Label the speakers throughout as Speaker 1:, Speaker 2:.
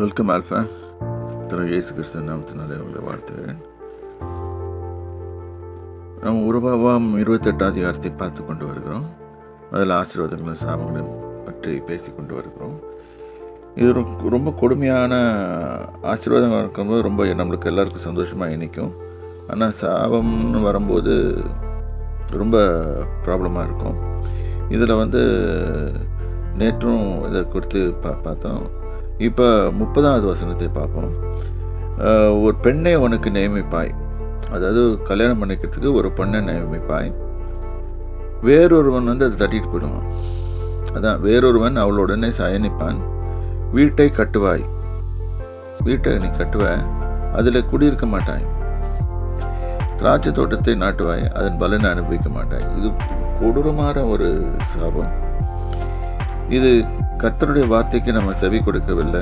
Speaker 1: Welcome alpha. திரு இயேசு கிறிஸ்து நாமத்தினாலே உங்களை வாழ்த்துகிறேன். நாம் உருவாவாம் 28 அதிகாரத்தை பார்த்து கொண்டு வருகிறோம். அதில் ஆசீர்வாதங்களும் சாபங்களையும் பற்றி பேசி கொண்டு வருகிறோம். இது ரொம்ப கொடுமையான ஆசீர்வாதம் இருக்கும்போது ரொம்ப நம்மளுக்கு எல்லாருக்கும் சந்தோஷமாக இணைக்கும். ஆனால் சாபம்னு வரும்போது ரொம்ப ப்ராப்ளமாக இருக்கும். இதில் நேற்றும் இதை கொடுத்து பார்த்தோம். இப்போ 30வது வசனத்தை பார்ப்போம். ஒரு பெண்ணை உனக்கு நியமிப்பாய், அதாவது கல்யாணம் பண்ணிக்கிறதுக்கு ஒரு பெண்ணை நியமிப்பாய், வேறொருவன் அதை தட்டிட்டு போயிடுவான். அதான் வேறொருவன் அவளுடனே சயனிப்பான். வீட்டை கட்டுவாய், வீட்டை நீ கட்டுவ, அதில் குடியிருக்க மாட்டாய். திராட்சை தோட்டத்தை நாட்டுவாய், அதன் பலனை அனுபவிக்க மாட்டாய். இது கொடூரமான ஒரு சாபம். இது கர்த்தருடைய வார்த்தைக்கு நம்ம செவி கொடுக்கவில்லை.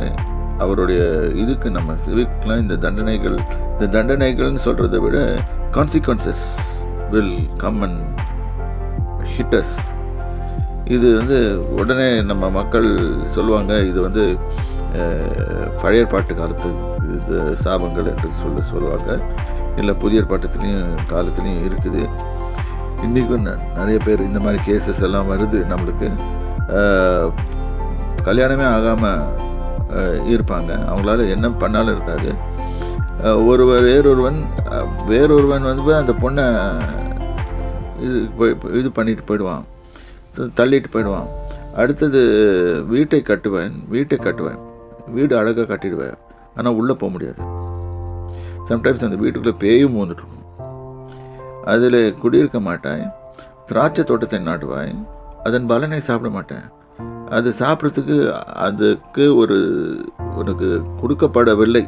Speaker 1: அவருடைய இதுக்கு நம்ம செவிக்கலாம். இந்த தண்டனைகள்னு சொல்கிறத விட consequences will come and hit us. இது உடனே நம்ம மக்கள் சொல்லுவாங்க, இது பழைய பாட்டு காலத்து இது சாபங்கள் என்று சொல்லுவாங்க. இல்லை புதிய பாட்டத்துலேயும் காலத்துலேயும் இருக்குது. இன்றைக்கும் நிறைய பேர் இந்த மாதிரி கேசஸ் எல்லாம் வருது. நம்மளுக்கு கல்யாணமே ஆகாமல் இருப்பாங்க. அவங்களால என்ன பண்ணாலும் இருக்காது. வேறொருவன் அந்த பொண்ணை இது பண்ணிட்டு போயிடுவான், தள்ளிட்டு போயிடுவான். அடுத்தது வீட்டை கட்டுவேன், வீடு அழகாக கட்டிடுவேன், ஆனால் உள்ளே போக முடியாது. சம்டைம்ஸ் அந்த வீட்டுக்குள்ளே பேயும் வந்துட்டுருக்கும். அதில் குடியிருக்க மாட்டாய். திராட்சை தோட்டத்தை நாட்டுவாய், அதன் பலனை சாப்பிட மாட்டேன். அது சாப்பிட்றதுக்கு அதுக்கு உனக்கு கொடுக்கப்படவில்லை,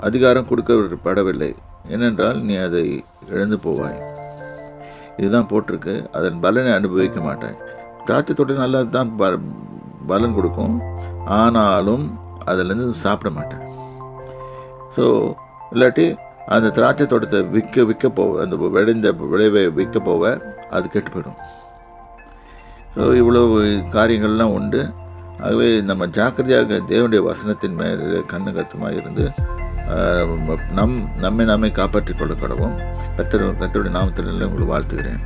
Speaker 1: அதிகாரம் கொடுக்கப்படவில்லை. ஏனென்றால் நீ அதை இழந்து போவாய். இதுதான் போட்டிருக்கு. அதன் பலனை அனுபவிக்க மாட்டாய். திராட்சை தோட்டம் நல்லா தான் பலன் கொடுக்கும், ஆனாலும் அதிலேருந்து சாப்பிட மாட்டேன். ஸோ இல்லாட்டி அந்த திராட்சை தோட்டத்தை விற்க போவ, அந்த விளைவை விற்க போவ, அது கெட்டு போயிடும். ஸோ இவ்வளவு காரியங்கள்லாம் உண்டு. ஆகவே நம்ம ஜாக்கிரதையாக தேவனுடைய வசனத்தின் மேல் கண்ணு கருத்துமாக இருந்து நம்மை காப்பாற்றிக் கொள்ள கடவும். கர்த்தருடைய நாமத்தில் உங்களை வாழ்த்துகிறேன்.